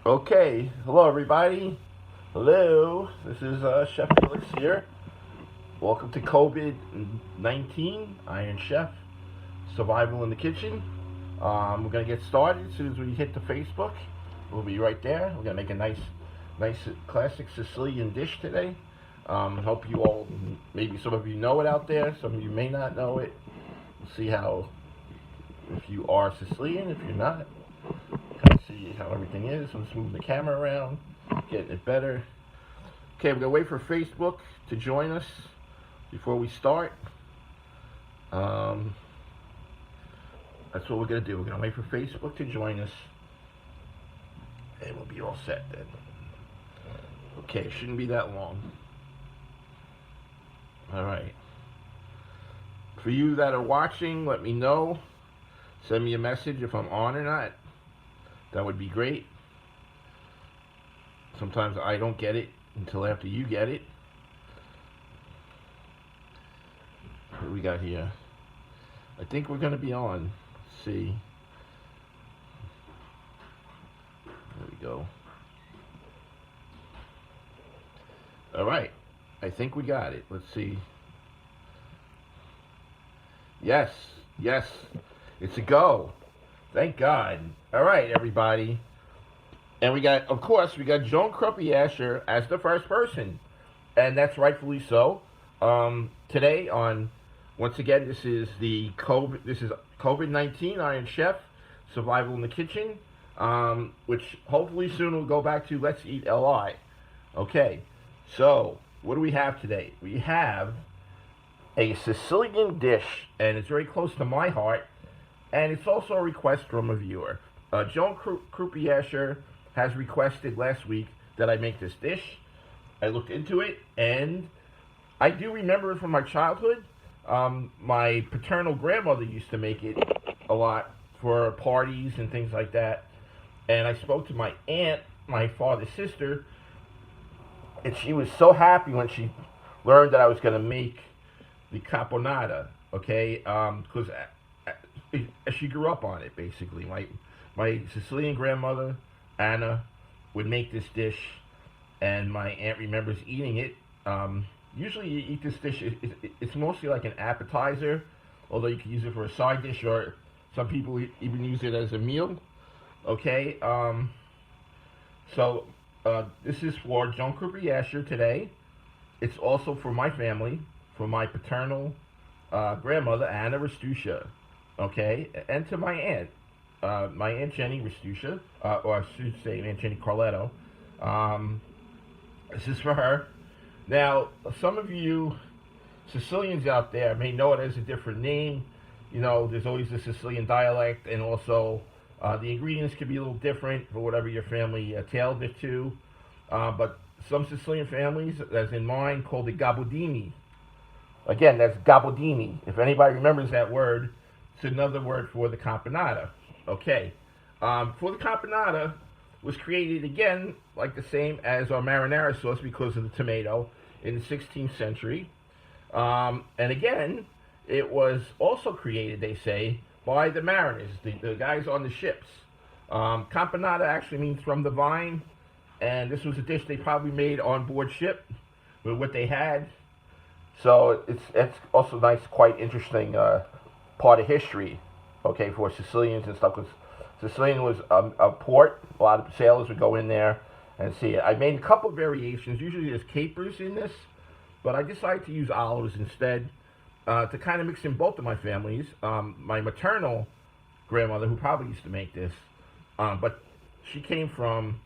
Okay, hello everybody. Hello, this is Chef Felix here. Welcome to COVID-19, Iron Chef, Survival in the Kitchen. We're gonna get started as soon as we hit the Facebook. We'll be right there. We're gonna make a nice classic Sicilian dish today. Hope you all, maybe some of you know it out there, some of you may not know it. We'll see how, if you are Sicilian, if you're not. Kind of see how everything is. I'm just moving the camera around, getting it better. Okay, we're gonna wait for Facebook to join us before we start. That's what we're gonna do. We're gonna wait for Facebook to join us, and we'll be all set then. Okay, it shouldn't be that long. All right. For you that are watching, let me know. Send me a message if I'm on or not. That would be great. Sometimes I don't get it until after you get it. What do we got here? I think we're going to be on. Let's see. There we go. All right. I think we got it. Let's see. Yes. It's a go. Thank God. All right, everybody. And we got, of course, Joan Kruppy-Asher as the first person. And that's rightfully so. Today once again, this is COVID-19 Iron Chef, Survival in the Kitchen, which hopefully soon we'll go back to Let's Eat LI. Okay, so what do we have today? We have a Sicilian dish, and it's very close to my heart. And it's also a request from a viewer. Joan Kruppy-Asher has requested last week that I make this dish. I looked into it, and I do remember it from my childhood. My paternal grandmother used to make it a lot for parties and things like that. And I spoke to my aunt, my father's sister, and she was so happy when she learned that I was going to make the caponata, okay? Because she grew up on it, basically. My Sicilian grandmother, Anna, would make this dish, and my aunt remembers eating it. Usually you eat this dish, it's mostly like an appetizer, although you can use it for a side dish, or some people even use it as a meal. Okay, so this is for Joan Kruppy-Asher today. It's also for my family, for my paternal grandmother, Anna Restuccia. Okay, and to my aunt Jenny Restuccia, or I should say Aunt Jenny Carletto. This is for her. Now, some of you Sicilians out there may know it as a different name. You know, there's always the Sicilian dialect, and also the ingredients can be a little different for whatever your family tailed it to. But some Sicilian families, as in mine, called it gabudini. Again, that's gabudini. If anybody remembers that word, it's another word for the caponata. Okay. For the caponata was created again like the same as our marinara sauce because of the tomato in the 16th century. And again, it was also created, they say, by the mariners, the guys on the ships. Caponata actually means from the vine, and this was a dish they probably made on board ship with what they had. So it's also nice, quite interesting part of history, okay, for Sicilians and stuff, because Sicilian was a port. A lot of sailors would go in there and see it. I made a couple variations. Usually there's capers in this, but I decided to use olives instead to kind of mix in both of my families. My maternal grandmother, who probably used to make this, but she came from,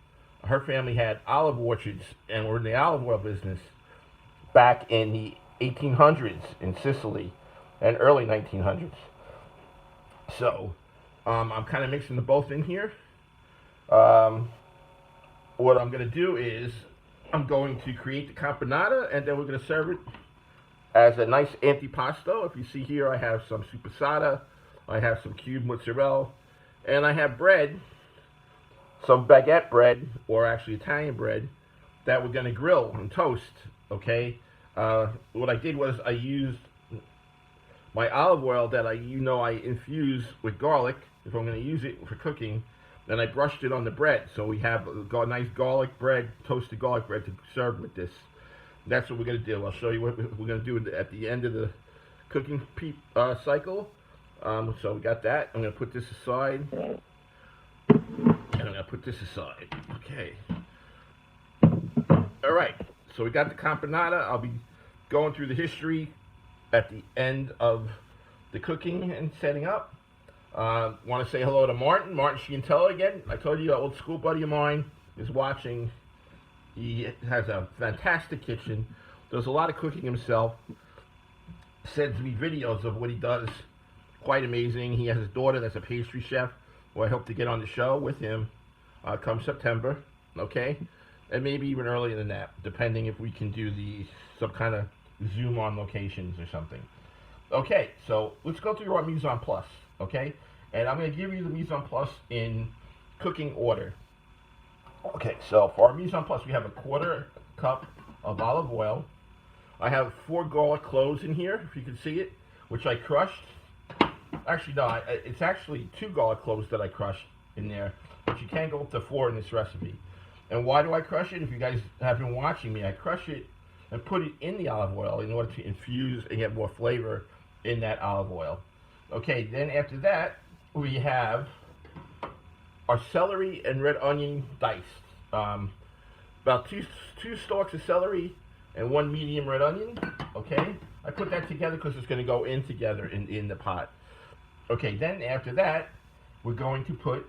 her family had olive orchards and were in the olive oil business back in the 1800s in Sicily and early 1900s. So I'm kind of mixing the both in here. What I'm going to do is I'm going to create the caponata, and then we're going to serve it as a nice antipasto. If you see here, I have some supersada, I have some cubed mozzarella, and I have bread, some baguette bread, or actually Italian bread, that we're going to grill and toast, okay? What I did was I used my olive oil that I infuse with garlic, if I'm going to use it for cooking, Then I brushed it on the bread, so we have a nice garlic bread, toasted garlic bread to serve with this. That's what we're going to do. I'll show you what we're going to do at the end of the cooking cycle. So we got that. I'm going to put this aside. And I'm going to put this aside. Okay. All right. So we got the campanata. I'll be going through the history at the end of the cooking and setting up. Want to say hello to Martin. Martin Scientella again. I told you, an old school buddy of mine is watching. He has a fantastic kitchen. Does a lot of cooking himself. Sends me videos of what he does. Quite amazing. He has his daughter that's a pastry chef, who I hope to get on the show with him come September. Okay? And maybe even earlier than that, depending if we can do some kind of Zoom on locations or something. Okay, so let's go through our mise en place. Okay? And I'm going to give you the mise en place in cooking order. Okay, so for our mise en place, we have a 1/4 cup of olive oil. I have 4 garlic cloves in here, if you can see it, which I crushed. Actually, no, it's actually 2 garlic cloves that I crushed in there, but you can go up to 4 in this recipe. And why do I crush it? If you guys have been watching me, I crush it and put it in the olive oil in order to infuse and get more flavor in that olive oil. Okay, then after that, we have our celery and red onion diced. About two stalks of celery and 1 medium red onion. Okay, I put that together because it's going to go in together in the pot. Okay, then after that, we're going to put,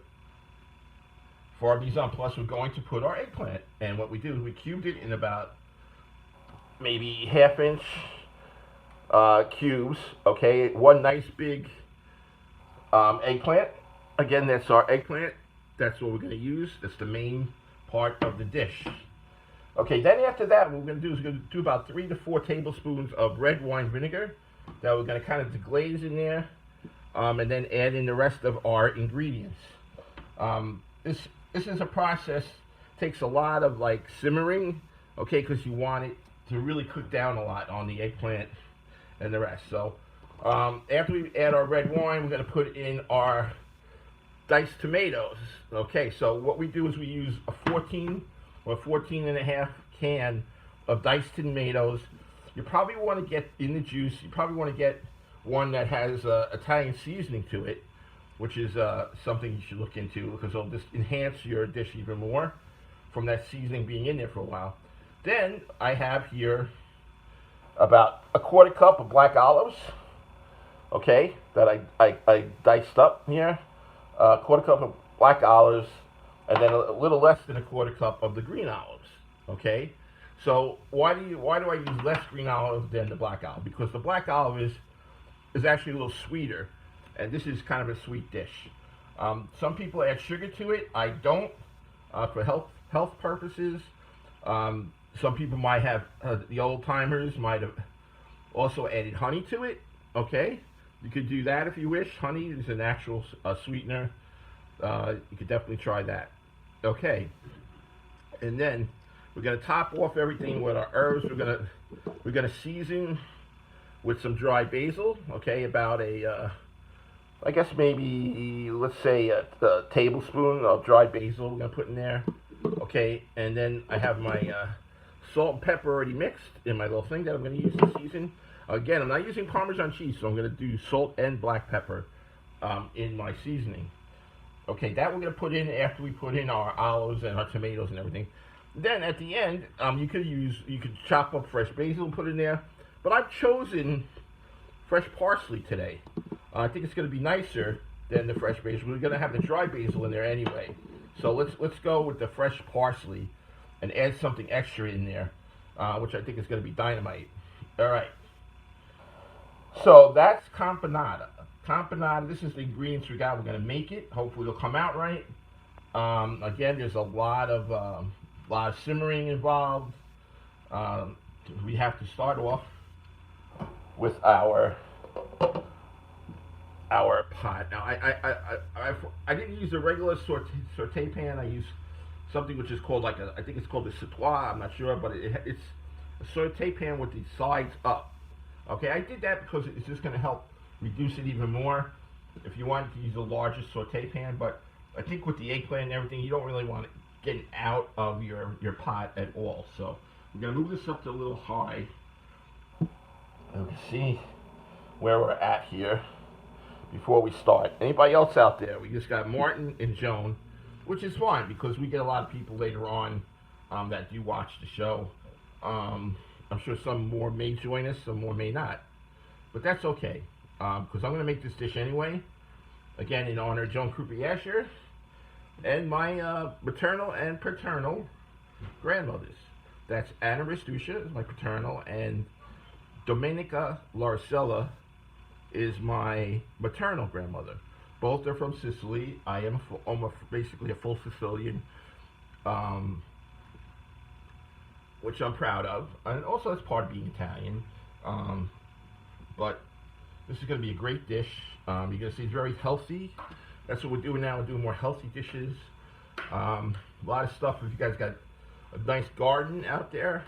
for our mise en place, we're going to put our eggplant. And what we do is we cubed it in about maybe 1/2 inch cubes. Okay, 1 nice big eggplant. Again, that's our eggplant. That's what we're going to use. That's the main part of the dish. Okay, then after that, what we're going to do is we're going to do about 3 to 4 tablespoons of red wine vinegar that we're going to kind of deglaze in there, and then add in the rest of our ingredients. This is a process, takes a lot of like simmering, okay, because you want it to really cook down a lot on the eggplant and the rest. So after we add our red wine, we're going to put in our diced tomatoes. Okay, so what we do is we use a 14 or 14.5 can of diced tomatoes. You probably want to get in the juice, you probably want to get one that has Italian seasoning to it, which is something you should look into because it'll just enhance your dish even more from that seasoning being in there for a while. Then I have here about a 1/4 cup of black olives, okay, that I diced up here. 1/4 cup of black olives, and then a little less than a 1/4 cup of the green olives. Okay, so why do I use less green olives than the black olive? Because the black olive is actually a little sweeter, and this is kind of a sweet dish. Some people add sugar to it. I don't, for health purposes. Some people might have, the old timers might have also added honey to it. Okay, you could do that if you wish. Honey is a natural sweetener. You could definitely try that. Okay, and then we're gonna top off everything with our herbs. We're gonna season with some dry basil. Okay, about I guess maybe let's say a tablespoon of dry basil we're gonna put in there. Okay, and then I have my salt and pepper already mixed in my little thing that I'm gonna use to season. Again, I'm not using Parmesan cheese, so I'm going to do salt and black pepper in my seasoning. Okay, that we're going to put in after we put in our olives and our tomatoes and everything. Then at the end, you could chop up fresh basil and put in there. But I've chosen fresh parsley today. I think it's going to be nicer than the fresh basil. We're going to have the dry basil in there anyway. So let's go with the fresh parsley and add something extra in there, which I think is going to be dynamite. All right. So that's campanata. Campanata, this is the ingredients we got. We're going to make it. Hopefully it'll come out right. Again, there's a lot of simmering involved. We have to start off with our pot. Now, I didn't use a regular saute pan. I used something which is called I think it's called a sautoir. I'm not sure, but it's a saute pan with the sides up. Okay, I did that because it's just going to help reduce it even more. If you want to use a larger saute pan, but I think with the eggplant and everything, you don't really want it getting out of your pot at all. So we're gonna move this up to a little high. And we can see where we're at here before we start. Anybody else out there? We just got Martin and Joan, which is fine because we get a lot of people later on that do watch the show. I'm sure some more may join us, some more may not. But that's okay, because I'm going to make this dish anyway. Again, in honor of Joan Krupa Asher and my maternal and paternal grandmothers. That's Anna Ristusha is my paternal, and Domenica Larcella is my maternal grandmother. Both are from Sicily. I'm basically a full Sicilian, which I'm proud of, and also that's part of being Italian. But this is going to be a great dish. You're going to see it's very healthy. That's what we're doing now. We're doing more healthy dishes. A lot of stuff. If you guys got a nice garden out there,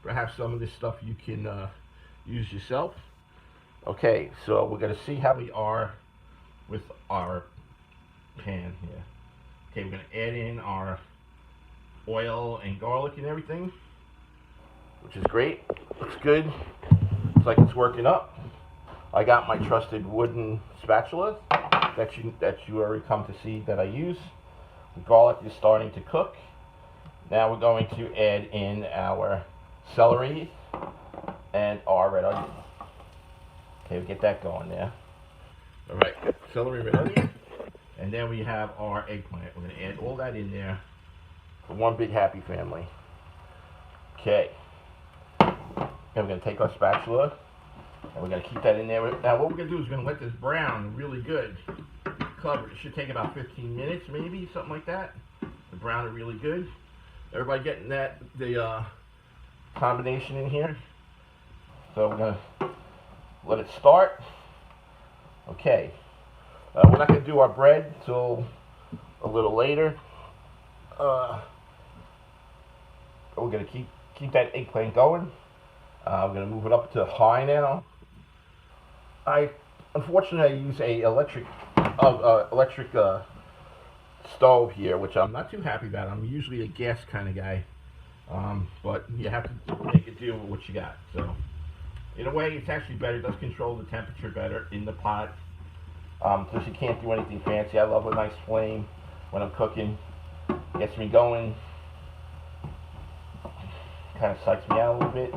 perhaps some of this stuff you can use yourself. Okay, so we're going to see how we are with our pan here. Okay, we're going to add in our oil and garlic and everything, which is great. Looks good. Looks like it's working up. I got my trusted wooden spatula that you already come to see that I use. The garlic is starting to cook. Now we're going to add in our celery and our red onion. Okay, we get that going there. All right, celery, red onion, and then we have our eggplant. We're going to add all that in there for one big happy family. Okay, and we're going to take our spatula and we're going to keep that in there. Now what we're going to do is we're going to let this brown really good. Covered. It should take about 15 minutes, maybe something like that. To brown it really good. Everybody getting the combination in here. So we're going to let it start. Okay. We're not going to do our bread until a little later. We're going to keep that eggplant going. We're going to move it up to high now. Unfortunately, I use a electric stove here, which I'm not too happy about. I'm usually a gas kind of guy, but you have to make it do with what you got. So, in a way, it's actually better. It does control the temperature better in the pot. Since you can't do anything fancy, I love a nice flame when I'm cooking. Gets me going. Kind of psychs me out a little bit.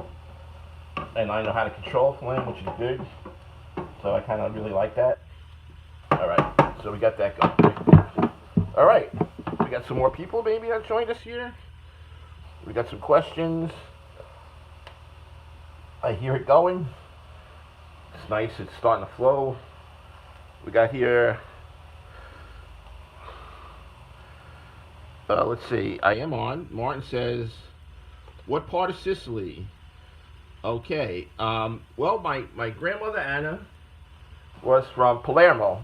And I know how to control flame, which is good. So I kind of really like that. Alright, so we got that going. Alright, we got some more people maybe that joined us here. We got some questions. I hear it going. It's nice, it's starting to flow. We got here, let's see, I am on. Martin says, what part of Sicily? Okay, well, my grandmother Anna was from Palermo,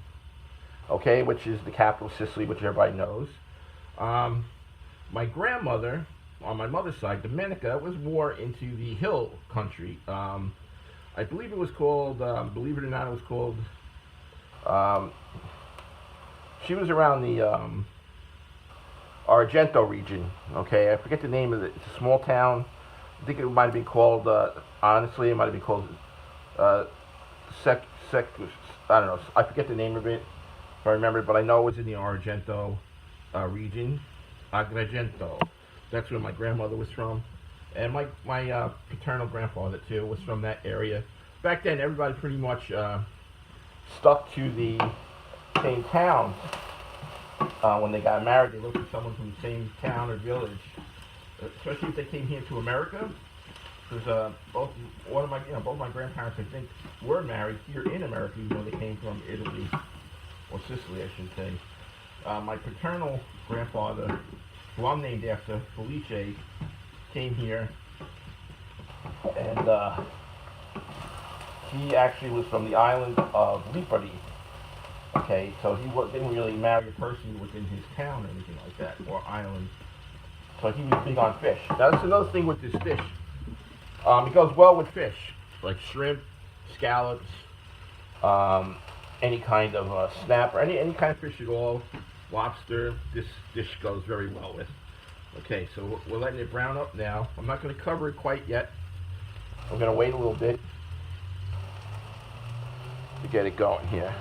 okay, which is the capital of Sicily, which everybody knows. My grandmother, on my mother's side, Domenica, was more into the hill country. I believe it was called, believe it or not, it was called, she was around the Argento region, okay, I forget the name of it. It's a small town. I think it might have been called, honestly, it might have been called I don't know, I forget the name of it, if I remember it, but I know it was in the Argento region, Agrigento. That's where my grandmother was from, and my paternal grandfather too was from that area. Back then, everybody pretty much stuck to the same town. When they got married, they looked for someone from the same town or village, especially if they came here to America. Because both my grandparents, I think, were married here in America, even though they came from Italy, or Sicily, I should say. My paternal grandfather, who I'm named after, Felice, came here, and he actually was from the island of Lipari. Okay, so he didn't really marry a person within his town or anything like that, or island. So he was big on fish. Now, that's another thing with this fish. It goes well with fish, like shrimp, scallops, any kind of snapper, any kind of fish at all. lobster, this dish goes very well with. Okay, so we're letting it brown up now. I'm not going to cover it quite yet. I'm going to wait a little bit to get it going here.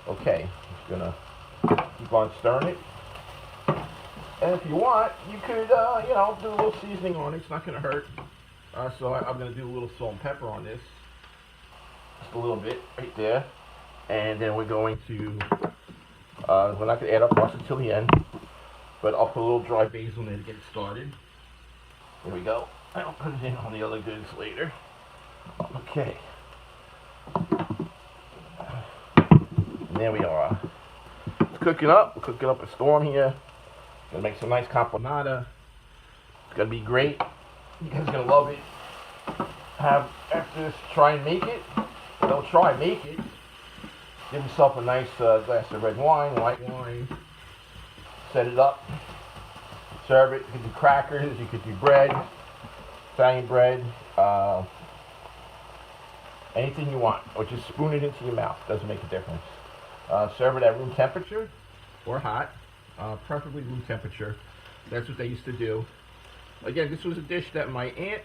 Okay, just going to keep on stirring it. And if you want, you could, do a little seasoning on it. It's not going to hurt. So I'm going to do a little salt and pepper on this. Just a little bit right there. And then we're going to, we're not going to add up much until the end. But I'll put a little dry basil in there to get it started. There we go. I'll put it in on the other goods later. Okay. And there we are. It's cooking up. We're cooking up a storm here. Gonna make some nice caponata. It's gonna be great. You guys are gonna love it. After this, try and make it. Don't try and make it. Give yourself a nice glass of red wine, white wine. Set it up. Serve it. You could do crackers. You could do bread, Italian bread, anything you want, or just spoon it into your mouth. Doesn't make a difference. Serve it at room temperature or hot. Preferably room temperature. That's what they used to do. Again, this was a dish that my aunt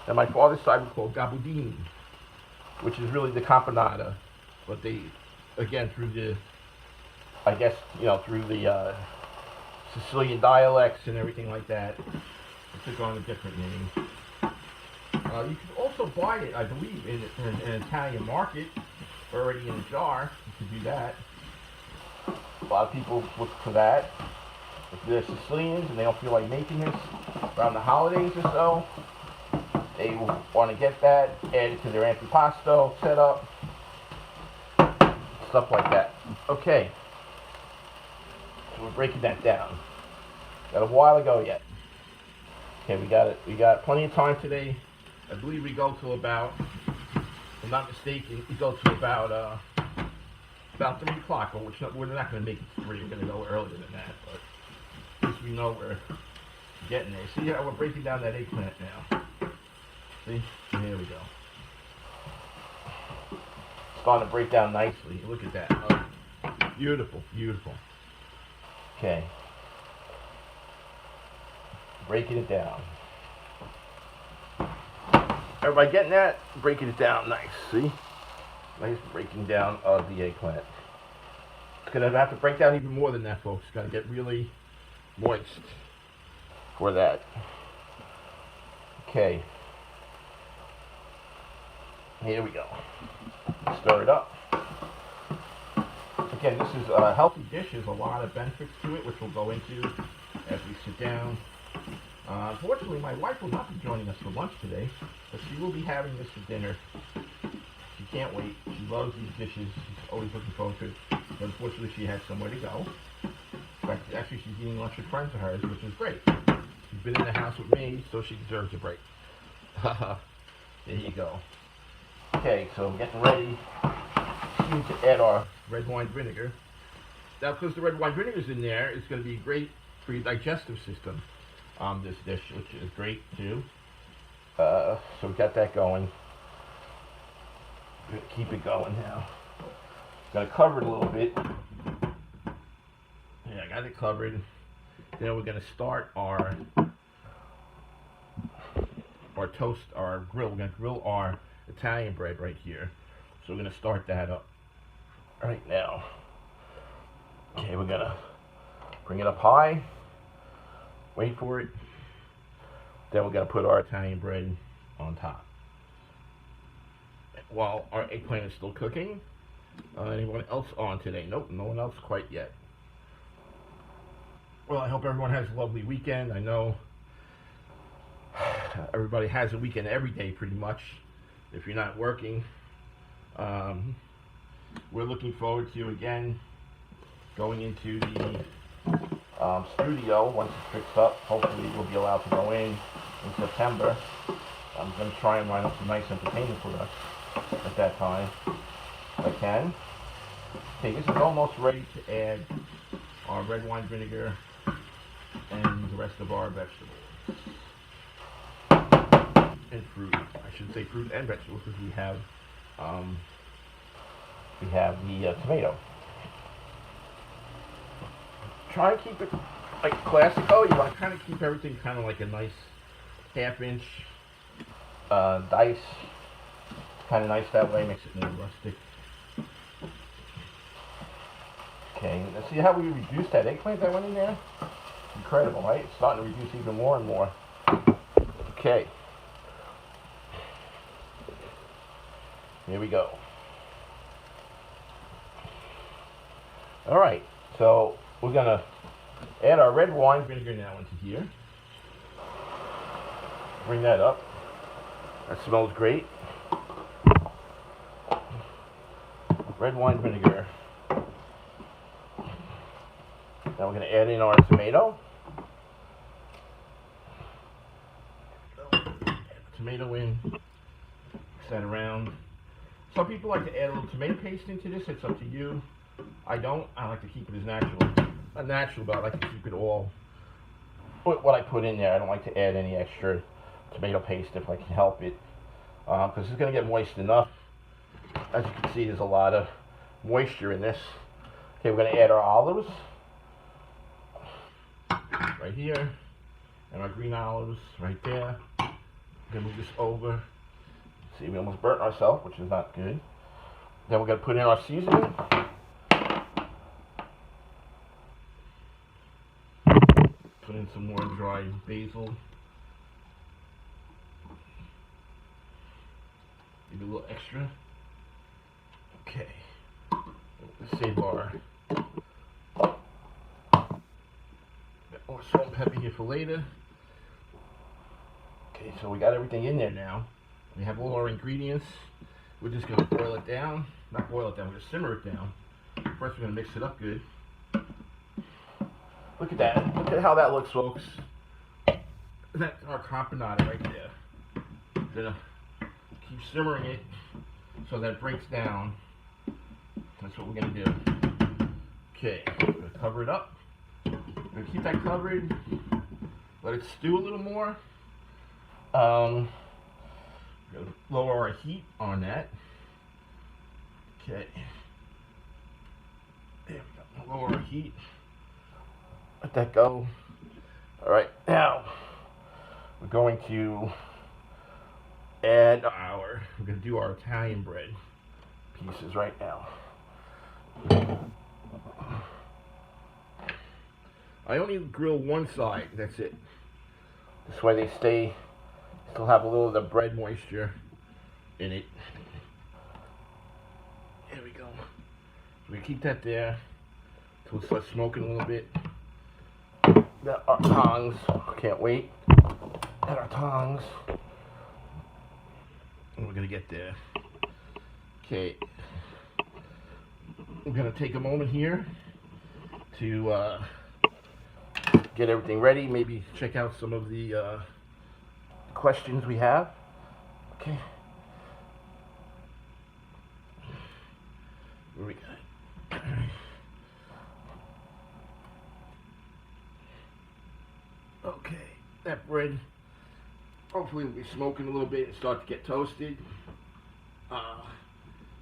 and my father's side would call gabudini, which is really the caponata. But they, again, through the Sicilian dialects and everything like that, it took on a different name. You can also buy it, I believe, in an Italian market, already in a jar. You can do that. A lot of people look for that. If they're Sicilians and they don't feel like making this around the holidays or so, they will want to get that, add it to their antipasto setup, stuff like that. Okay, so we're breaking that down. Got a while to go yet. Okay, we got it. We got plenty of time today. I believe we go till about, if I'm not mistaken, we go till about 3 o'clock, which we're not going to make it 3. We're going to go earlier than that, but at least we know we're getting there. See how we're breaking down that eggplant now? See? There we go. Starting to break down nicely. Look at that. Oh, beautiful, beautiful. Okay. Breaking it down. Everybody getting that? Breaking it down nice. See? Nice breaking down of the eggplant. It's going to have to break down even more than that, folks. It's got to get really moist for that. Okay. Here we go. Stir it up. Again, this is a healthy dish. There's a lot of benefits to it, which we'll go into as we sit down. Unfortunately, my wife will not be joining us for lunch today, but she will be having this for dinner. She can't wait. She loves these dishes. She's always looking forward to it. But unfortunately, she has somewhere to go. In fact, actually, she's eating lunch with friends of hers, which is great. She's been in the house with me, so she deserves a break. There you go. Okay, so we're getting ready to add our red wine vinegar. Now, because the red wine vinegar is in there, it's going to be great for your digestive system. This dish, which is great too. So we got that going. We're gonna keep it going now. Gonna cover it a little bit. Yeah, I got it covered. Then we're gonna start our toast, our grill. We're gonna grill our Italian bread right here. So we're gonna start that up right now. Okay, we're gonna bring it up high. Wait for it. Then we're going to put our Italian bread on top. While our eggplant is still cooking. Anyone else on today? Nope, no one else quite yet. Well, I hope everyone has a lovely weekend. I know everybody has a weekend every day pretty much if you're not working. We're looking forward to, again, going into the studio once it's fixed up. Hopefully we'll be allowed to go in September. I'm going to try and line up some nice entertainment for us at that time if I can. Okay, this is almost ready to add our red wine vinegar and the rest of our vegetables and fruit. I should say fruit and vegetables because we have the tomato. try and keep it like classical. You want to kind of keep everything kind of like a nice half-inch dice. Kind of nice that way, makes it more rustic. Okay, let's see how we reduced that eggplant that went in there. Incredible, right? It's starting to reduce even more and more. Okay. Here we go. Alright, so we're going to add our red wine vinegar now into here. Bring that up. That smells great. Red wine vinegar. Now we're going to add in our tomato. Tomato in. Mix that around. Some people like to add a little tomato paste into this. It's up to you. I don't. I like to keep it as natural. Not natural, but I like to keep it all what I put in there. I don't like to add any extra tomato paste if I can help it. Because it's going to get moist enough. As you can see, there's a lot of moisture in this. Okay, we're going to add our olives. Right here. And our green olives right there. We're going to move this over. See, we almost burnt ourselves, which is not good. Then we're going to put in our seasoning. Put in some more dry basil. Give it a little extra. Okay. Let's save our more salt and pepper here for later. Okay, so we got everything in there now. We have all our ingredients. We're just going to boil it down. Not boil it down, we're going to simmer it down. First we're going to mix it up good. Look at that. Look at how that looks, folks. That's our campanata right there. We're going to keep simmering it so that it breaks down. That's what we're going to do. Okay, we're going to cover it up. We're going to keep that covered. Let it stew a little more. We're going to lower our heat on that. Okay. There we go. Lower our heat. Let that go. Alright, now we're going to add we're going to do our Italian bread pieces right now. I only grill one side, that's it. This way they still have a little of the bread moisture in it. There we go. So we keep that there until it starts smoking a little bit. Got our tongs. Can't wait. Got our tongs. And we're going to get there. Okay. We're going to take a moment here to get everything ready. Maybe check out some of the questions we have. Okay. Where we got? Okay, that bread hopefully will be smoking a little bit and start to get toasted.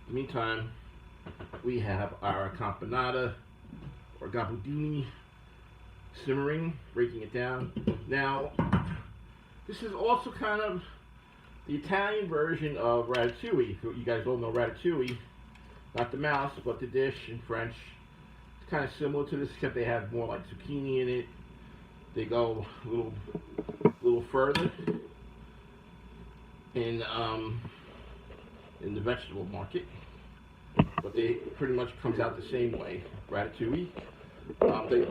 Meantime, we have our campanata or gabudini simmering, breaking it down. Now, this is also kind of the Italian version of ratatouille. You guys all know ratatouille, not the mouse, but the dish in French. It's kind of similar to this, except they have more like zucchini in it. They go a little further in the vegetable market, but they pretty much comes out the same way. Ratatouille. They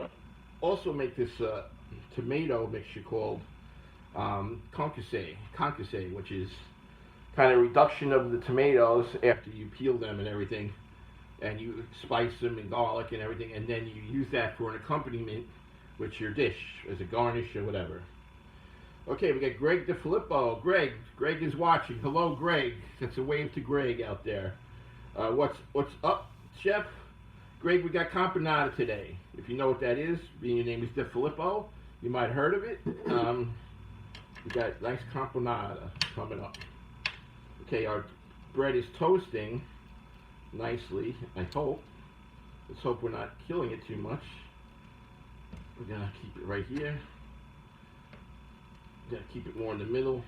also make this tomato mixture called concasse, which is kind of reduction of the tomatoes after you peel them and everything, and you spice them and garlic and everything, and then you use that for an accompaniment with your dish as a garnish or whatever. Okay, we got Greg DeFilippo. Greg is watching. Hello, Greg. That's a wave to Greg out there. What's up, Chef? Greg, we got campanata today. If you know what that is, being your name is DeFilippo, you might have heard of it. We got nice campanata coming up. Okay, our bread is toasting nicely, I hope. Let's hope we're not killing it too much. We're gonna keep it right here. We're gonna keep it more in the middle.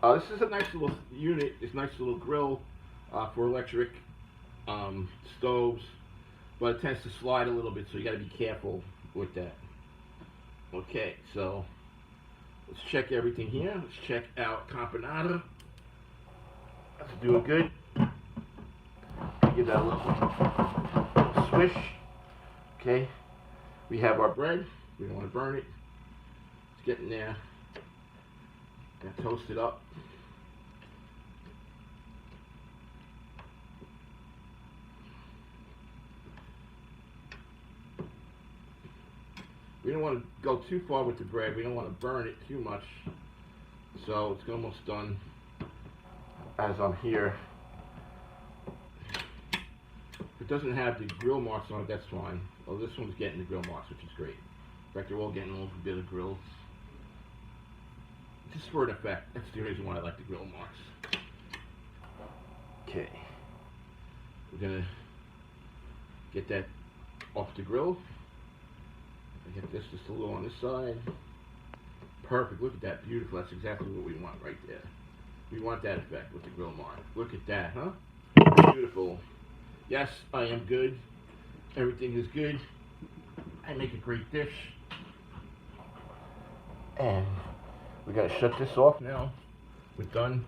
This is a nice little unit. It's a nice little grill for electric stoves, but it tends to slide a little bit, so you got to be careful with that. Okay, so let's check everything here. Let's check out Campanata. That's doing good. Give that a little swish. Okay, we have our bread. We don't want to burn it. It's getting there. Gonna toast it up. We don't want to go too far with the bread. We don't want to burn it too much. So it's almost done as I'm here. If it doesn't have the grill marks on it, that's fine. Oh, this one's getting the grill marks, which is great. In fact, they're all getting a little bit of grills. Just for an effect. That's the reason why I like the grill marks. Okay. We're gonna get that off the grill. I get this just a little on this side. Perfect. Look at that. Beautiful. That's exactly what we want right there. We want that effect with the grill mark. Look at that, huh? Beautiful. Yes, I am good. Everything is good. I make a great dish. And we gotta shut this off now. We're done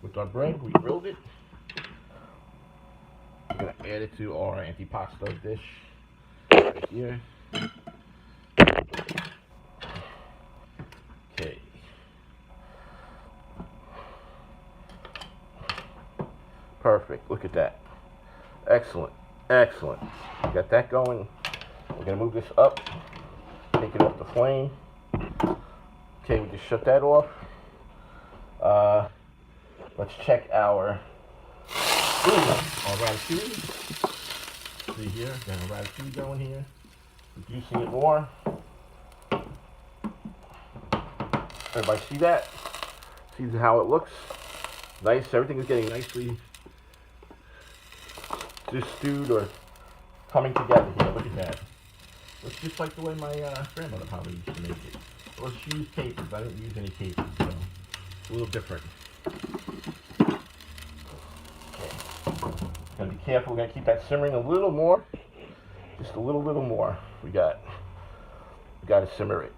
with our bread. We grilled it. We're gonna add it to our antipasto dish right here. Okay. Perfect. Look at that. Excellent. Excellent. We got that going. We're gonna move this up. Take it off the flame. Okay, we just shut that off. Let's check our ratatouille. See here, got a ratatouille going here. Reducing it more. Everybody see that? See how it looks? Nice. Everything is getting nicely just stewed or coming together here. Look at that. Looks just like the way my grandmother probably used to make it. Let's use capers. I didn't use any capers, so it's a little different. Okay. Gonna be careful. We're gonna keep that simmering a little more. Just a little more. We got to simmer it.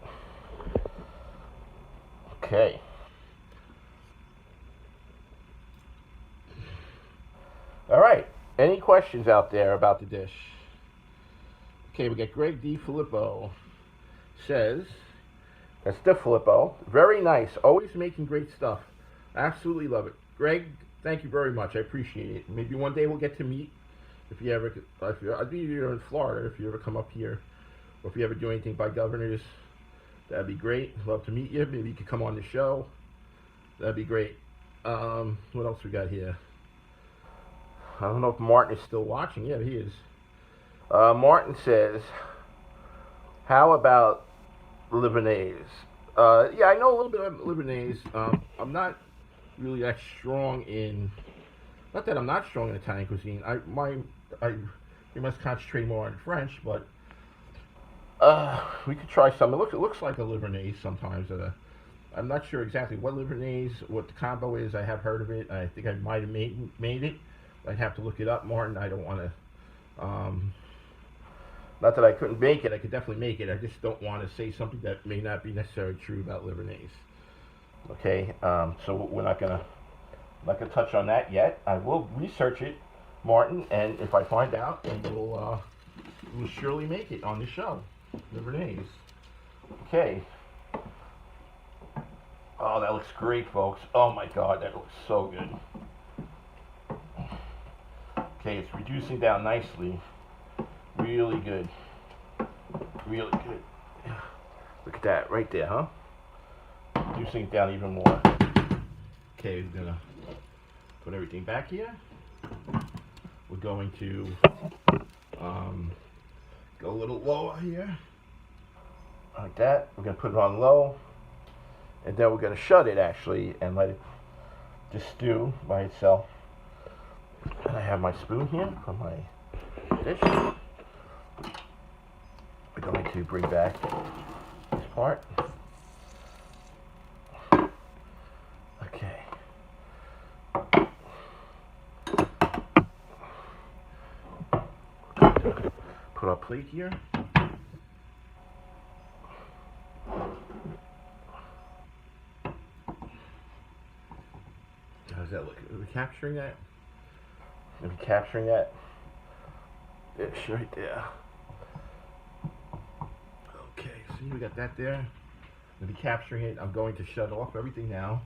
Okay. All right. Any questions out there about the dish? Okay, we got Greg D. Filippo says, that's De Filippo. Very nice. Always making great stuff. Absolutely love it. Greg, thank you very much. I appreciate it. Maybe one day we'll get to meet. If you ever, I'd be here in Florida. If you ever come up here, or if you ever do anything by Governors, that'd be great. Love to meet you. Maybe you could come on the show. That'd be great. What else we got here? I don't know if Martin is still watching. Yeah, he is. Martin says, how about Lebanese? Yeah, I know a little bit about Lebanese. I'm not really that strong in, not that I'm not strong in Italian cuisine. We must concentrate more on French, but we could try some. It looks like a Lebanese sometimes. I'm not sure exactly what Lebanese, what the combo is. I have heard of it. I think I might have made it. I'd have to look it up, Martin. I don't want to. Not that I couldn't make it. I could definitely make it. I just don't want to say something that may not be necessarily true about Lebanese. Okay, so we're not gonna touch on that yet. I will research it, Martin, and if I find out, then we'll surely make it on the show. Lebanese. Okay. Oh, that looks great, folks. Oh my God, that looks so good. Okay, it's reducing down nicely. Really good. Really good. Look at that right there, huh? Reducing it down even more. Okay, we're gonna put everything back here. We're going to go a little lower here. Like that. We're gonna put it on low. And then we're gonna shut it actually and let it just stew by itself. And I have my spoon here for my dish. We're going to bring back this part. Okay. Put our plate here. How's that look? Are we capturing that? Are we capturing that dish right there? Okay, see, we got that there. I'm going to be capturing it. I'm going to shut off everything now.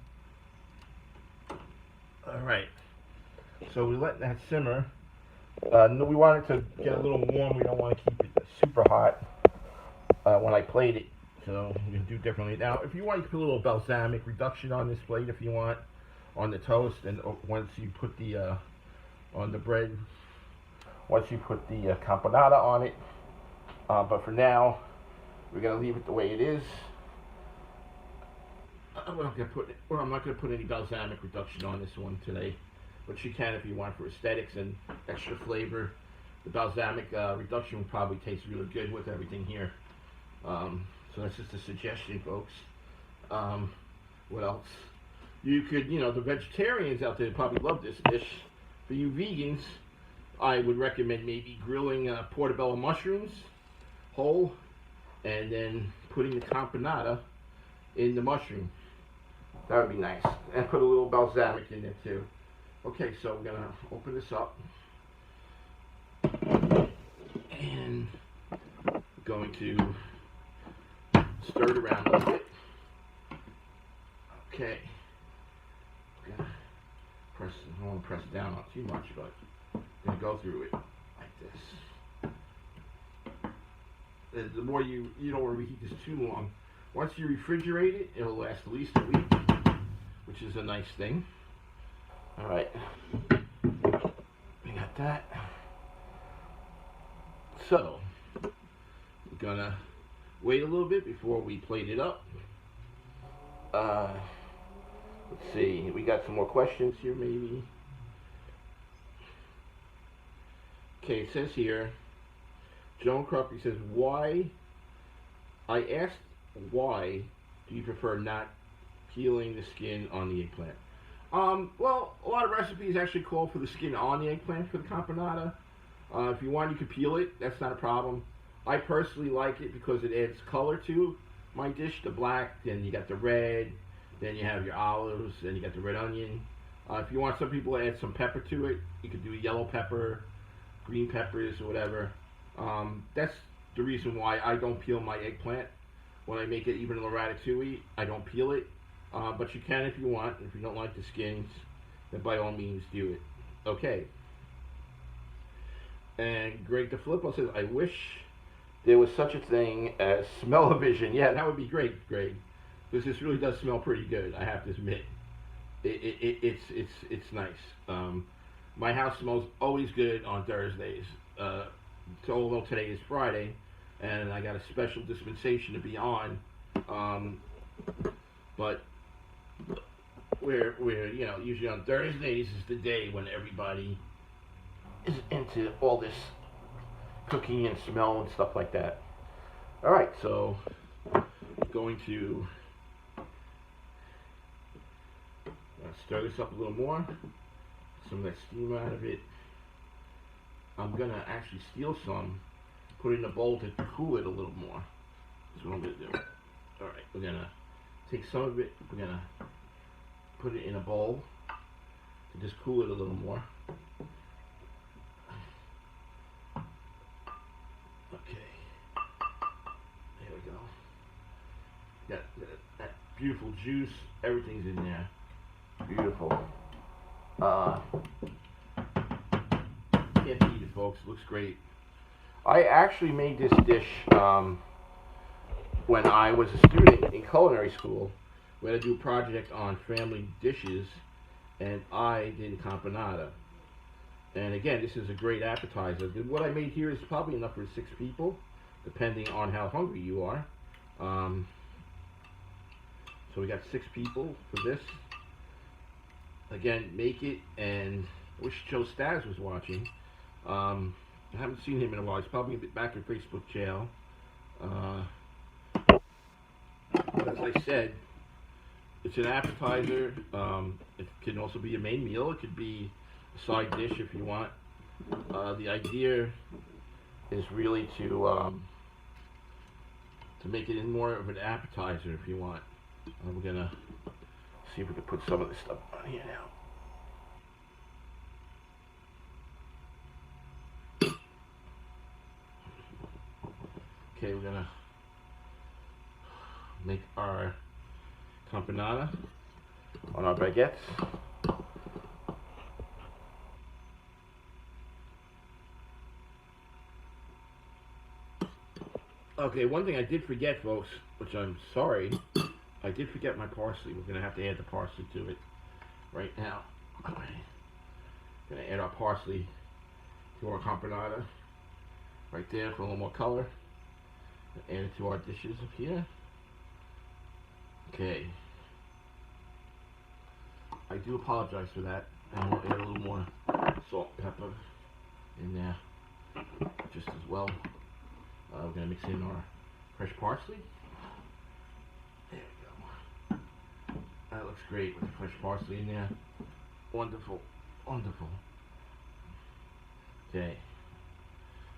Alright, so we let that simmer. We want it to get a little warm. We don't want to keep it super hot when I plate it. So we're going to do differently. Now, if you want, you can put a little balsamic reduction on this plate if you want, on the toast. And once you put the, on the bread, once you put the campanata on it. But for now, we're going to leave it the way it is. I'm not going to put any balsamic reduction on this one today, but you can if you want for aesthetics and extra flavor. The balsamic reduction will probably taste really good with everything here. So that's just a suggestion, folks. What else? You could, the vegetarians out there probably love this dish. For you vegans, I would recommend maybe grilling portobello mushrooms whole, and then putting the campanata in the mushroom. That would be nice. And put a little balsamic in there too. Okay, so we're gonna open this up. And we're going to stir it around a little bit. Okay. I'm gonna press, I don't want to press down on too much, but I'm gonna go through it like this. The more you don't want to reheat this too long. Once you refrigerate it, it'll last at least a week, which is a nice thing. Alright, we got that. So, we're gonna wait a little bit before we plate it up. Let's see, we got some more questions here maybe. Okay, it says here, Joan Crawford says, I asked why do you prefer not peeling the skin on the eggplant? Well, a lot of recipes actually call for the skin on the eggplant for the campanata. If you want, you could peel it. That's not a problem. I personally like it because it adds color to my dish. The black, then you got the red, then you have your olives, then you got the red onion. If you want some people to add some pepper to it, you could do yellow pepper, green peppers, or whatever. That's the reason why I don't peel my eggplant. When I make it, even in the ratatouille, I don't peel it. But you can if you want. If you don't like the skins, then by all means do it. Okay. And Greg DeFilippo says, I wish there was such a thing as smell-o-vision. Yeah, that would be great, Greg. Because this really does smell pretty good, I have to admit. It's nice. My house smells always good on Thursdays. So although today is Friday, and I got a special dispensation to be on, but we're usually on Thursdays is the day when everybody is into all this cooking and smell and stuff like that. All right, so I'm going to stir this up a little more, some of that steam out of it. I'm gonna actually steal some, put it in a bowl to cool it a little more. That's what I'm gonna do. All right, we're gonna take some of it, we're gonna put it in a bowl to just cool it a little more. Okay, there we go. Got that beautiful juice, everything's in there. Beautiful. Can't beat it, folks. It looks great. I actually made this dish when I was a student in culinary school. We had to do a project on family dishes, and I did campanata. And again, this is a great appetizer. What I made here is probably enough for 6 people, depending on how hungry you are. So we got 6 people for this. Again, make it, and I wish Joe Staz was watching. I haven't seen him in a while. He's probably back in Facebook jail. But as I said, it's an appetizer. It can also be a main meal. It could be a side dish if you want. The idea is really to make it in more of an appetizer if you want. We're gonna see if we can put some of this stuff on here now. Okay, we're gonna make our campanata on our baguettes. Okay, one thing I did forget, folks, which I'm sorry, I did forget my parsley. We're gonna have to add the parsley to it right now. Okay. Gonna add our parsley to our campanata right there for a little more color. Add it to our dishes up here. Okay. I do apologize for that. And we'll add a little more salt and pepper in there just as well. We're going to mix in our fresh parsley. There we go. That looks great with the fresh parsley in there. Wonderful. Wonderful. Okay.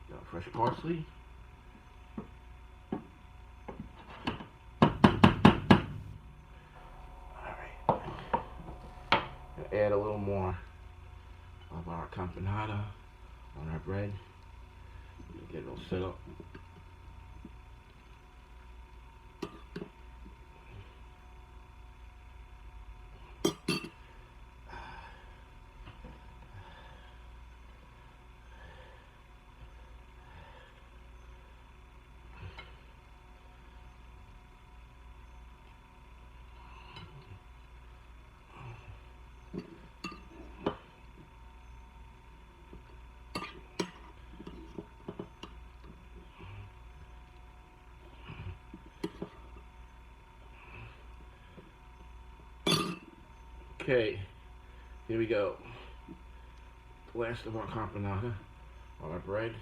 Got fresh parsley. Add a little more of our campanata on our bread. Get it all set up. Okay, here we go. The last of our campanata on our bread.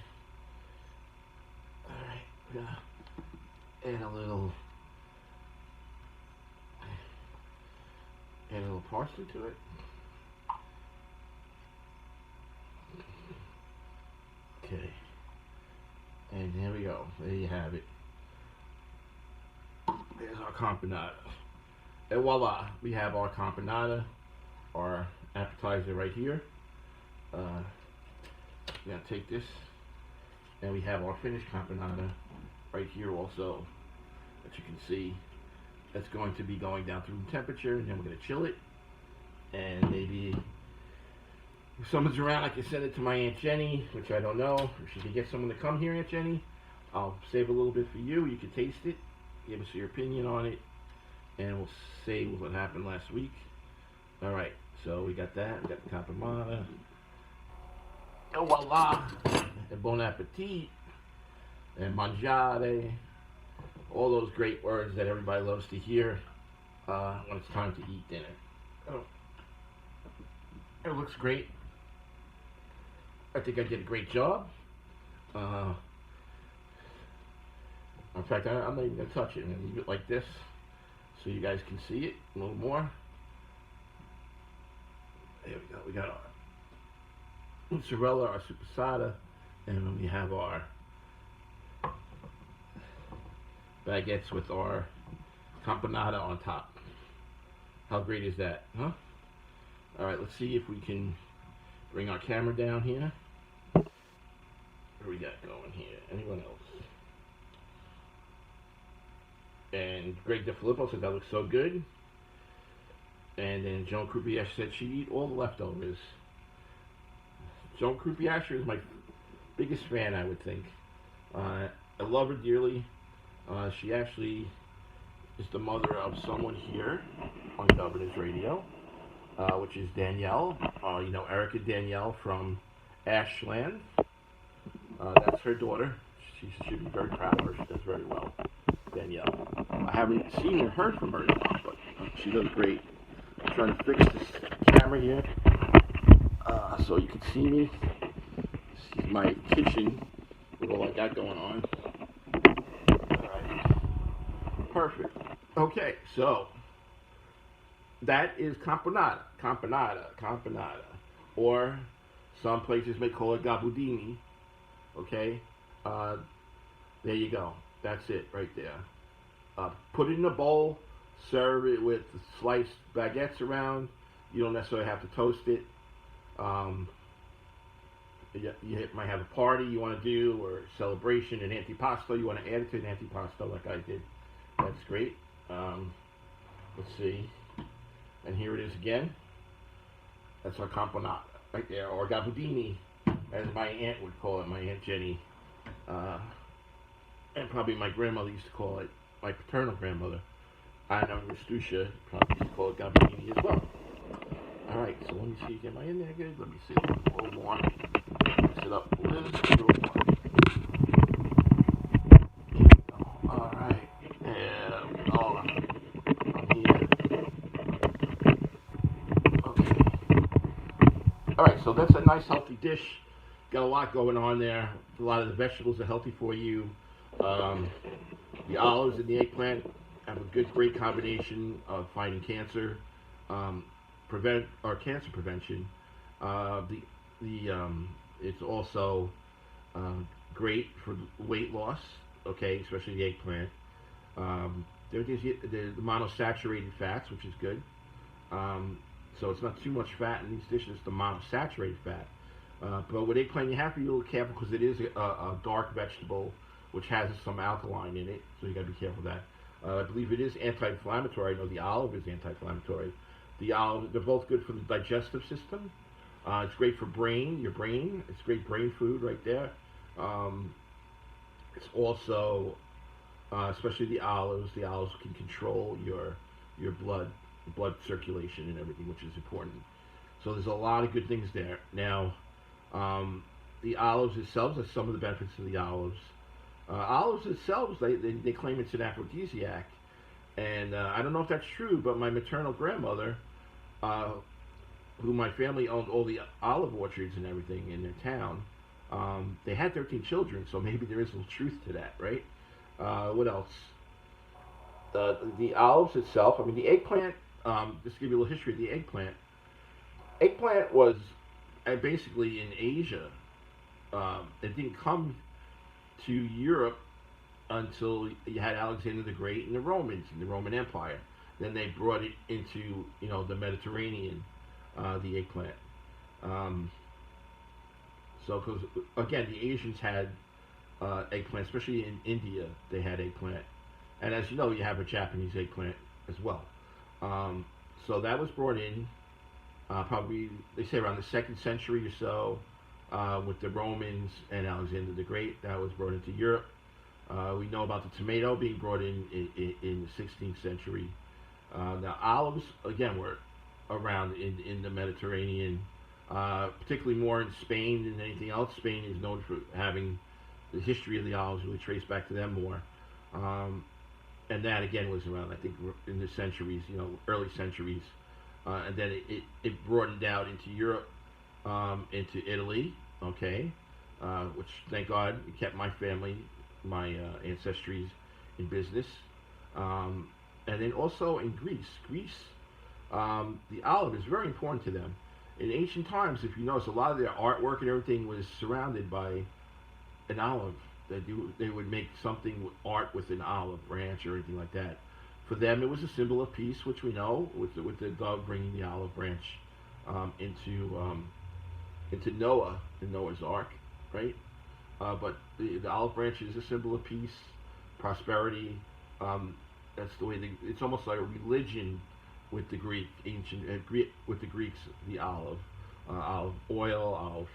Alright, we're gonna add a little parsley to it. Okay, and there we go. There you have it. There's our campanata. And voila, we have our campanata, our appetizer right here. We're gonna take this, and we have our finished campanata right here also, that you can see. That's going to be going down to room temperature, and then we're gonna chill it. And maybe if someone's around, I can send it to my Aunt Jenny, which I don't know. If she can get someone to come here, Aunt Jenny, I'll save a little bit for you. You can taste it, give us your opinion on it, and we'll say what happened last week. Alright, so we got that. We got the campanata. Oh, voila! And bon appetit. And mangiare. All those great words that everybody loves to hear when it's time to eat dinner. Oh. It looks great. I think I did a great job. In fact, I'm not even going to touch it. I'm going to leave it like this, so you guys can see it a little more. There we go. We got our mozzarella, our supersada, and then we have our baguettes with our campanata on top. How great is that, huh? Alright, let's see if we can bring our camera down here. What do we got going here? Anyone else? And Greg DeFilippo said that looks so good. And then Joan Croupier said she'd eat all the leftovers. Joan Croupier is my biggest fan, I would think. I love her dearly. She actually is the mother of someone here on Govsradio, which is Danielle. You know, Erica Danielle from Ashland. That's her daughter. She should be very proud of her. She does very well, Danielle. I haven't seen or heard from her in a while, but she does great. I'm trying to fix this camera here so you can see me. This is my kitchen with all I got going on. Alright. Perfect. Okay, so that is campanata. Or some places may call it gabudini. Okay? There you go. That's it right there. Put it in a bowl, serve it with sliced baguettes around. You don't necessarily have to toast it. You might have a party you want to do, or a celebration, an antipasto. You want to add it to an antipasto like I did. That's great. Let's see. And here it is again. That's our campanata right there, or gabudini, as my aunt would call it, my Aunt Jenny. And probably my grandmother used to call it, my paternal grandmother, Anna Rustusha, probably used to call it gabudini as well. Alright, so let me see, am I in there good? Let me see, a little more. Mix it up a little more. Alright, and I'm here. Okay. Alright, so that's a nice healthy dish. Got a lot going on there. A lot of the vegetables are healthy for you. The olives and the eggplant have a great combination of fighting cancer, cancer prevention. It's also great for weight loss. Okay, especially the eggplant. There's the monosaturated fats, which is good. So it's not too much fat in these dishes. The monosaturated fat. But with eggplant, you have to be a little careful because it is a dark vegetable, which has some alkaline in it, so you got to be careful of that. I believe it is anti-inflammatory. I know the olive is anti-inflammatory. The olive, they're both good for the digestive system. It's great for your brain. It's great brain food right there. It's also, especially the olives can control your blood circulation and everything, which is important. So there's a lot of good things there. Now, the olives themselves, that's some of the benefits of the olives. Olives themselves, they claim it's an aphrodisiac, and I don't know if that's true, but my maternal grandmother, who my family owned all the olive orchards and everything in their town, they had 13 children, so maybe there is a little truth to that, right? What else? The olives itself, I mean the eggplant, just to give you a little history of the eggplant. Eggplant was basically in Asia. It didn't come to Europe until you had Alexander the Great and the Romans and the Roman Empire. Then they brought it into the Mediterranean, the eggplant. So because again the Asians had eggplant, especially in India they had eggplant, and as you know you have a Japanese eggplant as well. So that was brought in probably they say around the 2nd century or so. With the Romans and Alexander the Great, that was brought into Europe. We know about the tomato being brought in the 16th century. Now olives, again, were around in the Mediterranean, particularly more in Spain than anything else. Spain is known for having the history of the olives really traced back to them more. And that, again, was around, I think, in the centuries, early centuries. And then it broadened out into Europe. Into Italy, okay, which thank God it kept my family, my ancestries in business, and then also in Greece. The olive is very important to them. In ancient times, if you notice, a lot of their artwork and everything was surrounded by an olive. They would make something art with an olive branch or anything like that. For them, it was a symbol of peace, which we know with the dove bringing the olive branch into Noah, in Noah's Ark, right? But the olive branch is a symbol of peace, prosperity. That's the way it's almost like a religion with the with the Greeks. The olive oil,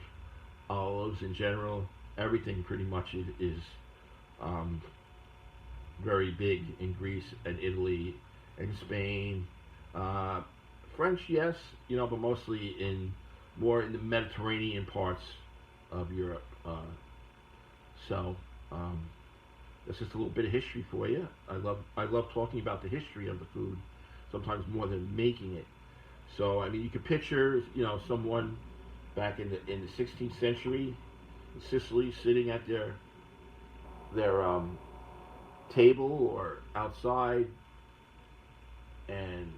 olives in general, everything pretty much is very big in Greece and Italy and Spain. French, yes, but mostly more in the Mediterranean parts of Europe. That's just a little bit of history for you. I love talking about the history of the food, sometimes more than making it. So I mean, you could picture, someone back in the 16th century, Sicily, sitting at their table or outside, and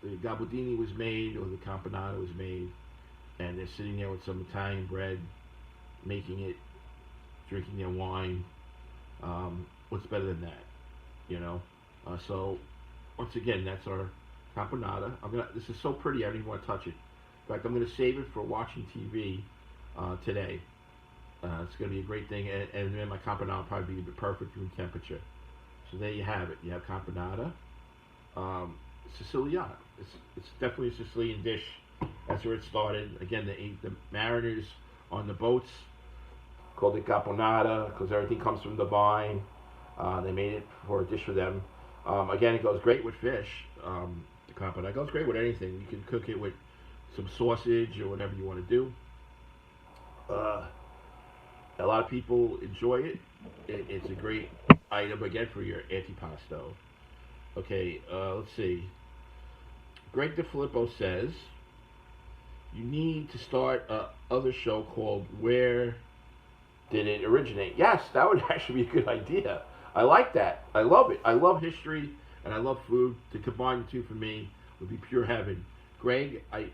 the gabardini was made or the campanata was made, and they're sitting there with some Italian bread, making it, drinking their wine. What's better than that, you know? So once again, that's our campanata. This is so pretty, I don't even want to touch it. In fact, I'm gonna save it for watching TV today. It's gonna be a great thing, and then my campanata will probably be the perfect room temperature. So there you have it. You have campanata, Siciliana. It's definitely a Sicilian dish. That's where it started. Again, the mariners on the boats called it caponata because everything comes from the vine. They made it for a dish for them. Again, it goes great with fish. The campanata goes great with anything. You can cook it with some sausage or whatever you want to do. A lot of people enjoy it. It's a great item again for your antipasto. Okay, let's see. Greg DeFilippo says you need to start other show called Where Did It Originate? Yes, that would actually be a good idea. I like that. I love it. I love history and I love food. To combine the two for me would be pure heaven. Greg, I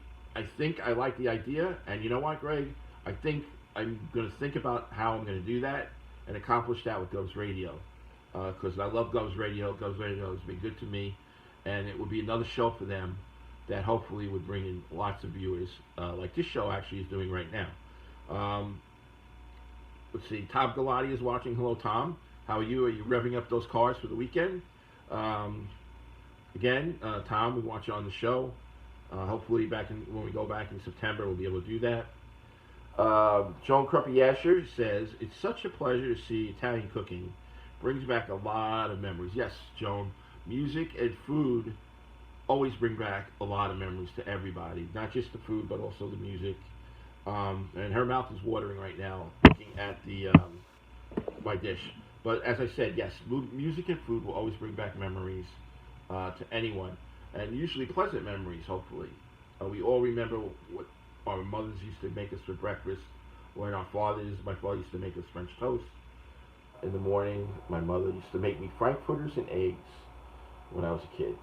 think I like the idea, and you know what, Greg? I think I'm going to think about how I'm going to do that and accomplish that with Govsradio. Because I love Govsradio. Govsradio has been good to me, and it would be another show for them that hopefully would bring in lots of viewers, like this show actually is doing right now. Let's see, Tom Galati is watching. Hello, Tom. How are you? Are you revving up those cars for the weekend? Again, Tom, we want you on the show. Hopefully, when we go back in September, we'll be able to do that. Joan Kruppy-Asher says, it's such a pleasure to see Italian cooking. Brings back a lot of memories. Yes, Joan, music and food always bring back a lot of memories to everybody. Not just the food, but also the music. And her mouth is watering right now looking at my dish. But as I said, yes, music and food will always bring back memories to anyone. And usually pleasant memories, hopefully. We all remember what our mothers used to make us for breakfast, or my father used to make us French toast in the morning. My mother used to make me frankfurters and eggs when I was a kid.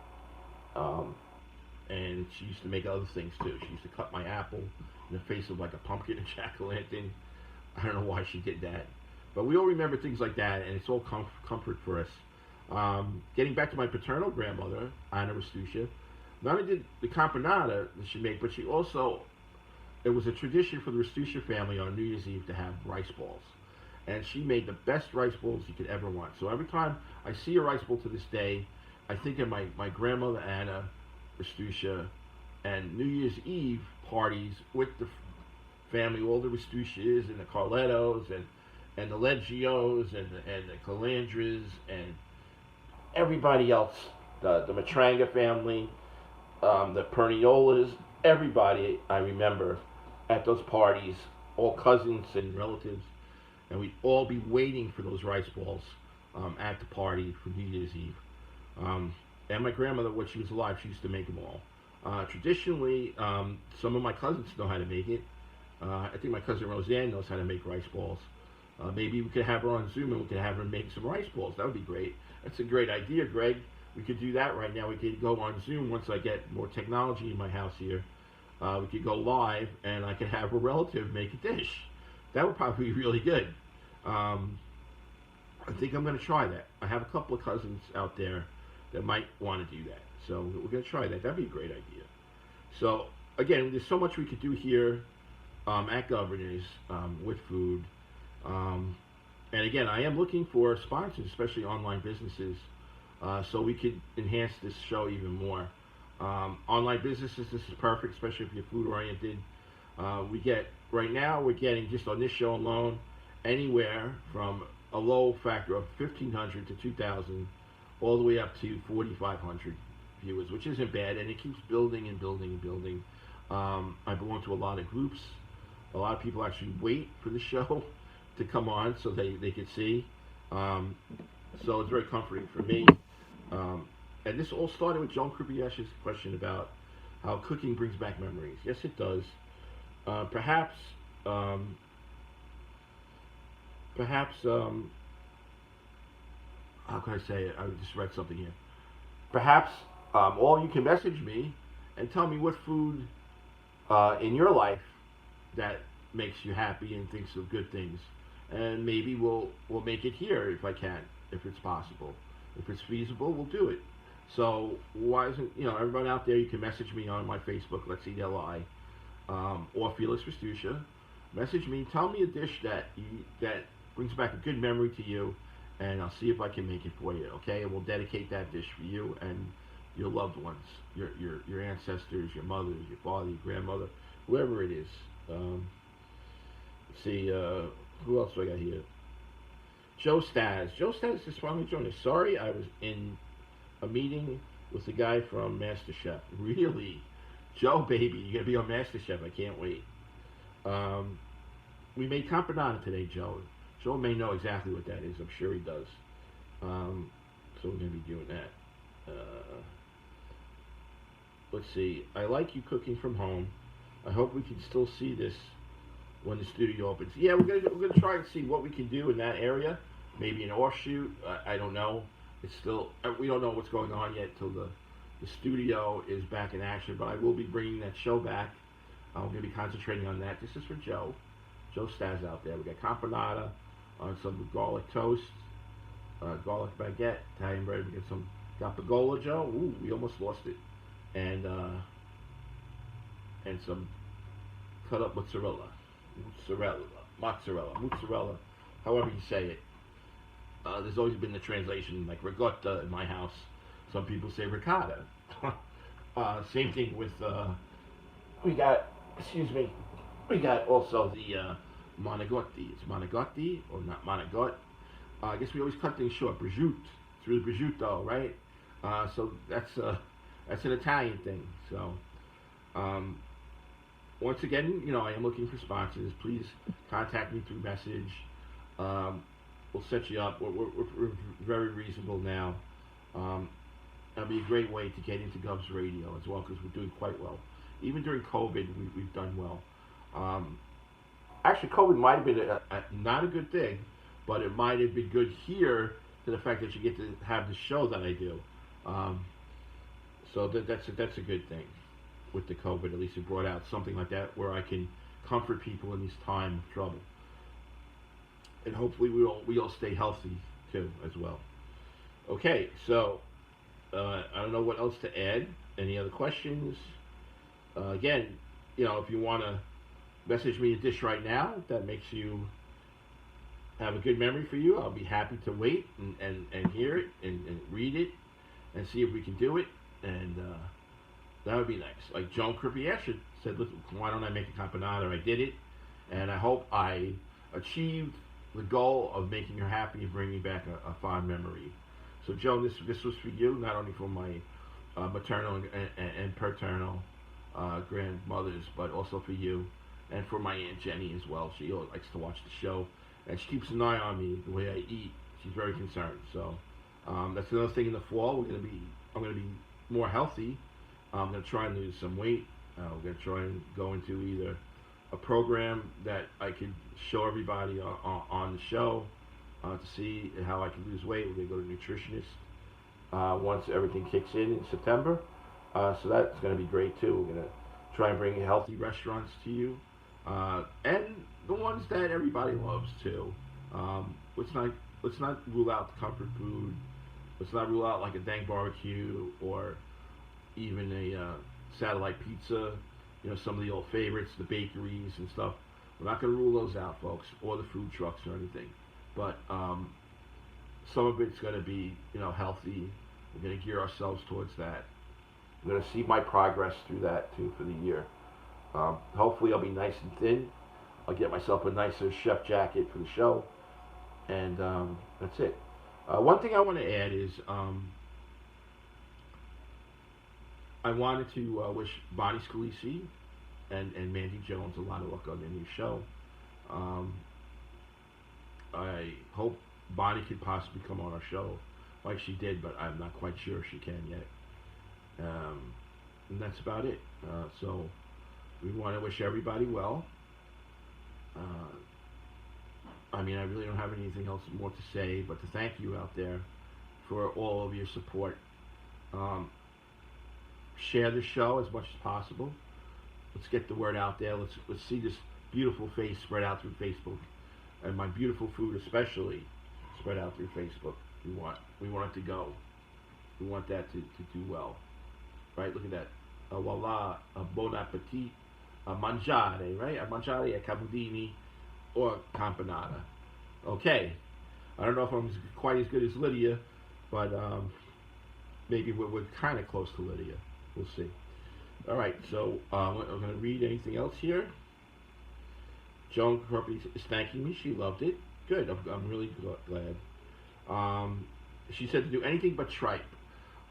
And she used to make other things too. She used to cut my apple in the face of like a pumpkin and jack-o'-lantern. I don't know why she did that. But we all remember things like that, and it's all comfort for us. Getting back to my paternal grandmother, Anna Restuccia, not only did the campanata that she made, but she also, it was a tradition for the Restuccia family on New Year's Eve to have rice balls. And she made the best rice balls you could ever want. So every time I see a rice bowl to this day, I think of my grandmother Anna Restuccia and New Year's Eve parties with the family, all the Restuccias and the Carlettos and the Leggios and the Calandras and everybody else, the Matranga family, the Perniolas, everybody I remember at those parties, all cousins and relatives, and we'd all be waiting for those rice balls at the party for New Year's Eve. And my grandmother, when she was alive, she used to make them all. Traditionally, some of my cousins know how to make it. I think my cousin Roseanne knows how to make rice balls. Maybe we could have her on Zoom and we could have her make some rice balls. That would be great. That's a great idea, Greg. We could do that right now. We could go on Zoom once I get more technology in my house here. We could go live and I could have a relative make a dish. That would probably be really good. I think I'm going to try that. I have a couple of cousins out there that might want to do that. So we're going to try that. That'd be a great idea. So again, there's so much we could do here at Governors with food. And again, I am looking for sponsors, especially online businesses, so we could enhance this show even more. Online businesses, this is perfect, especially if you're food oriented. Right now we're getting, just on this show alone, anywhere from a low factor of 1,500 to 2,000 all the way up to 4,500 viewers, which isn't bad, and it keeps building and building and building. I belong to a lot of groups. A lot of people actually wait for the show to come on so they could see. So it's very comforting for me. And this all started with Joan Kruppy-Asher's question about how cooking brings back memories. Yes, it does. Perhaps perhaps, how can I say it? I just read something here. Perhaps, or you can message me and tell me what food in your life that makes you happy and thinks of good things, and maybe we'll make it here if I can, if it's possible, if it's feasible, we'll do it. So why isn't everyone out there? You can message me on my Facebook. Let's see Li, or Felix Vestusha. Message me. Tell me a dish that brings back a good memory to you, and I'll see if I can make it for you. Okay, and we'll dedicate that dish for you and your loved ones, your ancestors, your mothers, your father, your grandmother, whoever it is. Let's see, who else do I got here? Joe Staz. Joe Staz just finally joined us. Sorry, I was in a meeting with the guy from MasterChef. Really? Joe, baby, you're going to be on MasterChef. I can't wait. We made campanata today, Joe. Joe may know exactly what that is. I'm sure he does. So we're going to be doing that. Let's see. I like you cooking from home. I hope we can still see this when the studio opens. Yeah, we're gonna try and see what we can do in that area. Maybe an offshoot. I don't know. It's still we don't know what's going on yet till the studio is back in action. But I will be bringing that show back. I'm gonna be concentrating on that. This is for Joe. Joe Staz out there. We got campanata on some garlic toast, garlic baguette, Italian bread. We got some gapagola, Joe. Ooh, we almost lost it. And some cut up mozzarella, however you say it. There's always been the translation like ricotta in my house. Some people say ricotta. Same thing with we got also the manigotti. It's manigotti or not manigot. I guess we always cut things short. Prosciutto through the prosciutto, right? So that's an Italian thing. So. Once again, I am looking for sponsors. Please contact me through message. We'll set you up. We're very reasonable now. That'll be a great way to get into Govsradio as well because we're doing quite well. Even during COVID, we've done well. Actually, COVID might have been not a good thing, but it might have been good here to the fact that you get to have the show that I do. So that's a good thing. With the COVID, at least it brought out something like that where I can comfort people in this time of trouble, and hopefully we all stay healthy too as well. Okay, so I don't know what else to add. Any other questions? Again, if you want to message me a dish right now that makes you have a good memory for you, I'll be happy to wait and hear it and read it and see if we can do it and. That would be nice. Like Joan Krippiash said, "Listen, why don't I make a campanata?" I did it, and I hope I achieved the goal of making her happy and bringing back a fond memory. So, Joan, this was for you, not only for my maternal and paternal grandmothers, but also for you, and for my Aunt Jenny as well. She likes to watch the show, and she keeps an eye on me, the way I eat. She's very concerned. So, that's another thing in the fall. I'm gonna be more healthy. I'm going to try and lose some weight. I'm going to try and go into either a program that I could show everybody on the show to see how I can lose weight. We're going to go to a nutritionist once everything kicks in September. So that's going to be great too. We're going to try and bring healthy restaurants to you. And the ones that everybody loves too. Let's not rule out the comfort food. Let's not rule out like a dang barbecue or even a satellite pizza, some of the old favorites, the bakeries and stuff. We're not going to rule those out, folks, or the food trucks or anything. But some of it's going to be, healthy. We're going to gear ourselves towards that. I'm going to see my progress through that, too, for the year. Hopefully I'll be nice and thin. I'll get myself a nicer chef jacket for the show. And that's it. One thing I want to add is... I wanted to wish Bonnie Scalisi and Mandy Jones a lot of luck on their new show. I hope Bonnie could possibly come on our show like she did, but I'm not quite sure if she can yet. And that's about it. So we want to wish everybody well. I I mean, I really don't have anything else more to say, but to thank you out there for all of your support. Um, Share the show as much as possible. Let's get the word out there. Let's see this beautiful face spread out through Facebook, and my beautiful food especially spread out through Facebook. We want it to go. We want that to do well, right? Look at that. Voila, a bon appetit, a mangiare, right? A mangiare, a cappuccini, or campanata. Okay. I don't know if I'm quite as good as Lydia, but maybe we're kind of close to Lydia. We'll see. All right, so I'm going to read anything else here. Joan Kirby is thanking me. She loved it. Good. I'm really glad. She said to do anything but tripe.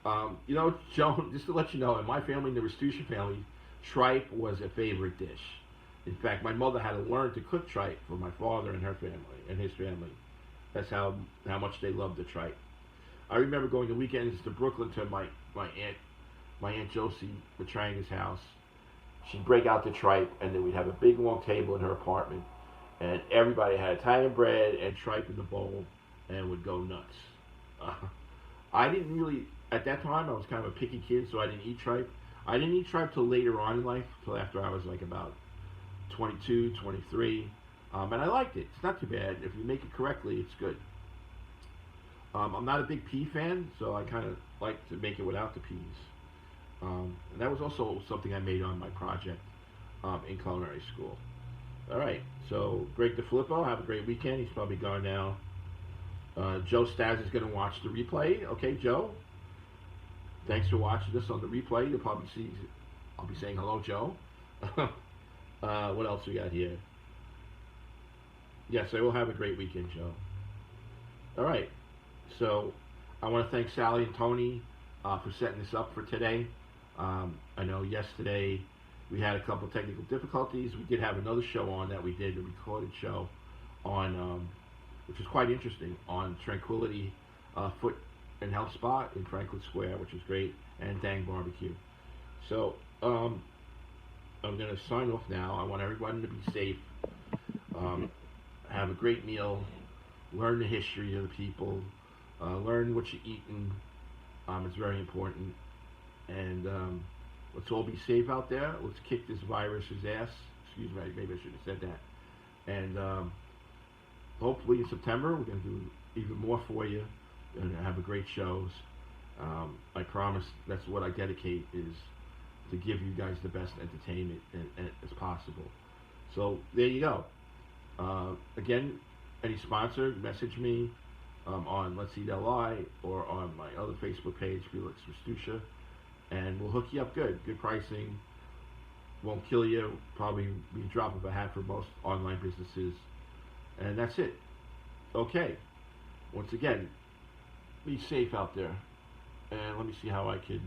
Joan, just to let you know, in my family, in the Rastusha family, tripe was a favorite dish. In fact, my mother had to learn to cook tripe for my father and her family and his family. That's how much they loved the tripe. I remember going to weekends to Brooklyn to my aunt Josie Matranga's house. She'd break out the tripe, and then we'd have a big long table in her apartment, and everybody had Italian bread and tripe in the bowl, and would go nuts. I didn't really, at that time, I was kind of a picky kid, so I didn't eat tripe. I didn't eat tripe till later on in life, till after I was like about 22, 23, and I liked it. It's not too bad. If you make it correctly, it's good. I'm not a big pea fan, so I kind of like to make it without the peas. And that was also something I made on my project in culinary school. All right, so Greg DeFilippo, have a great weekend. He's probably gone now. Joe Staz is going to watch the replay. Okay, Joe, thanks for watching this on the replay. You'll probably see, I'll be saying hello, Joe. What else we got here? Yes, I will have a great weekend, Joe. All right, so I want to thank Sally and Tony for setting this up for today. I know yesterday we had a couple of technical difficulties. We did have another show on that we did, a recorded show on, which is quite interesting, on Tranquility Foot and Health Spa in Franklin Square, which is great, and Dang Barbecue. So I'm going to sign off now. I want everyone to be safe, have a great meal, learn the history of the people, learn what you're eating. It's very important. And let's all be safe out there. Let's kick this virus's ass. Excuse me, maybe I should have said that. And hopefully in September we're going to do even more for you and have a great shows. I promise that's what I dedicate, is to give you guys the best entertainment as possible. So there you go. Again, any sponsor, message me on Let's Eat LI or on my other Facebook page, Felix Rastusha, and we'll hook you up good pricing. Won't kill you. Probably be a drop of a hat for most online businesses, and that's it. Okay. Once again, be safe out there, and let me see how I can